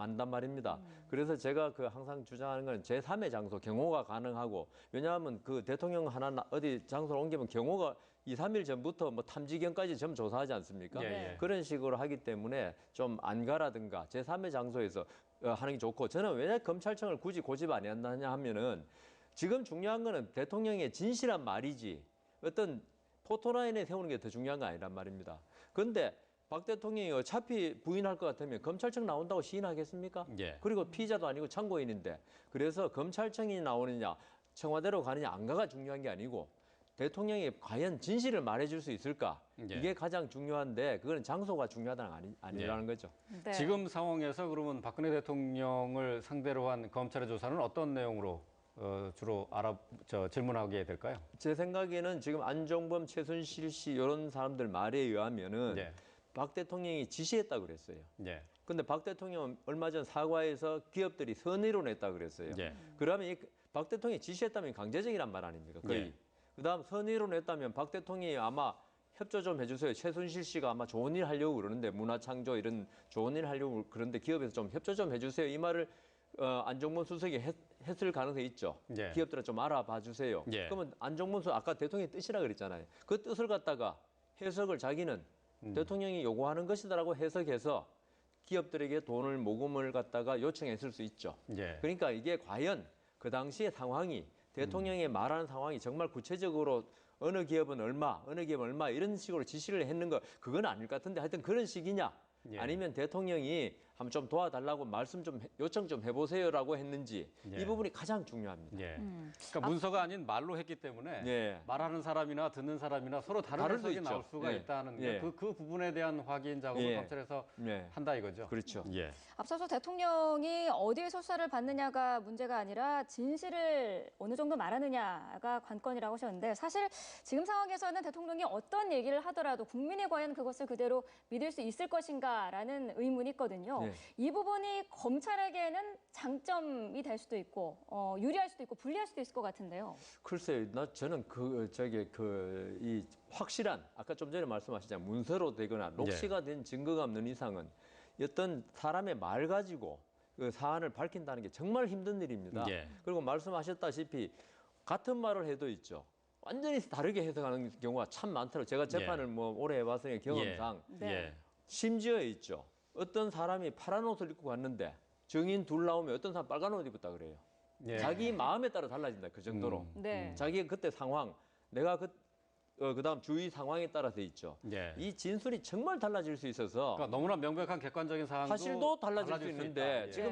많단 말입니다. 그래서 제가 그 항상 주장하는 건 제3의 장소 경호가 가능하고 왜냐하면 그 대통령 하나 어디 장소를 옮기면 경호가 2, 3일 전부터 뭐 탐지견까지 전부 조사하지 않습니까? 예. 그런 식으로 하기 때문에 좀 안가라든가 제3의 장소에서 하는 게 좋고 저는 왜 검찰청을 굳이 고집 안 한다냐 하면은 지금 중요한 거는 대통령의 진실한 말이지 어떤 포토라인에 세우는 게 더 중요한 거 아니란 말입니다. 그런데 박 대통령이 어차피 부인할 것 같으면 검찰청 나온다고 시인하겠습니까? 예. 그리고 피의자도 아니고 참고인인데 그래서 검찰청이 나오느냐 청와대로 가느냐 안 가가 중요한 게 아니고 대통령이 과연 진실을 말해줄 수 있을까? 예. 이게 가장 중요한데 그거는 장소가 중요하다는 아니라는 거죠. 네. 지금 상황에서 그러면 박근혜 대통령을 상대로 한 검찰의 조사는 어떤 내용으로 주로 질문하게 될까요? 제 생각에는 지금 안종범, 최순실 씨 이런 사람들 말에 의하면은 예. 박 대통령이 지시했다고 그랬어요. 예. 근데 박 대통령은 얼마 전 사과에서 기업들이 선의로 냈다고 그랬어요. 예. 그러면 박 대통령이 지시했다면 강제적이란 말 아닙니까? 거의. 예. 그다음 선의로 냈다면 박 대통령이 아마 협조 좀 해주세요. 최순실 씨가 아마 좋은 일 하려고 그러는데 문화창조 이런 좋은 일 하려고 그러는데 기업에서 좀 협조 좀 해주세요. 이 말을 안종범 수석이 했을 가능성이 있죠. 예. 기업들은 좀 알아봐 주세요. 예. 그러면 안종범 수석 아까 대통령의 뜻이라 그랬잖아요. 그 뜻을 갖다가 해석을 자기는 대통령이 요구하는 것이다라고 해석해서 기업들에게 돈을 모금을 갖다가 요청했을 수 있죠. 예. 그러니까 이게 과연 그 당시의 상황이 대통령이 말하는 상황이 정말 구체적으로 어느 기업은 얼마, 어느 기업은 얼마 이런 식으로 지시를 했는 거 그건 아닐 것 같은데 하여튼 그런 식이냐 예. 아니면 대통령이 한번 좀 도와달라고 말씀 좀 요청 좀 해보세요라고 했는지 예. 이 부분이 가장 중요합니다. 예. 그러니까 문서가 아닌 말로 했기 때문에 예. 말하는 사람이나 듣는 사람이나 서로 다른 다를 수 해석이 있죠. 나올 수가 예. 있다는 예. 그 부분에 대한 확인 작업을 예. 검찰에서 예. 한다 이거죠. 그렇죠. 예. 앞서서 대통령이 어디에서 수사를 받느냐가 문제가 아니라 진실을 어느 정도 말하느냐가 관건이라고 하셨는데 사실 지금 상황에서는 대통령이 어떤 얘기를 하더라도 국민이 과연 그것을 그대로 믿을 수 있을 것인가라는 의문이 있거든요. 네. 이 부분이 검찰에게는 장점이 될 수도 있고 유리할 수도 있고 불리할 수도 있을 것 같은데요. 글쎄요, 저는 이 확실한 아까 좀 전에 말씀하셨잖아요. 문서로 되거나 녹취가 된 증거가 없는 이상은 어떤 사람의 말 가지고 그 사안을 밝힌다는 게 정말 힘든 일입니다. 예. 그리고 말씀하셨다시피 같은 말을 해도 있죠. 완전히 다르게 해석하는 경우가 참 많더라고요. 제가 재판을 뭐 오래 해봤으니 경험상 네. 예. 심지어 있죠. 어떤 사람이 파란 옷을 입고 갔는데 증인 둘 나오면 어떤 사람 빨간 옷 입었다 그래요. 예. 자기 마음에 따라 달라진다 그 정도로. 네. 자기가 그때 상황, 내가 그다음 주위 상황에 따라서 있죠. 예. 이 진술이 정말 달라질 수 있어서 그러니까 너무나 명백한 객관적인 사항도 사실도 달라질 수 있다. 있는데 예. 지금 네.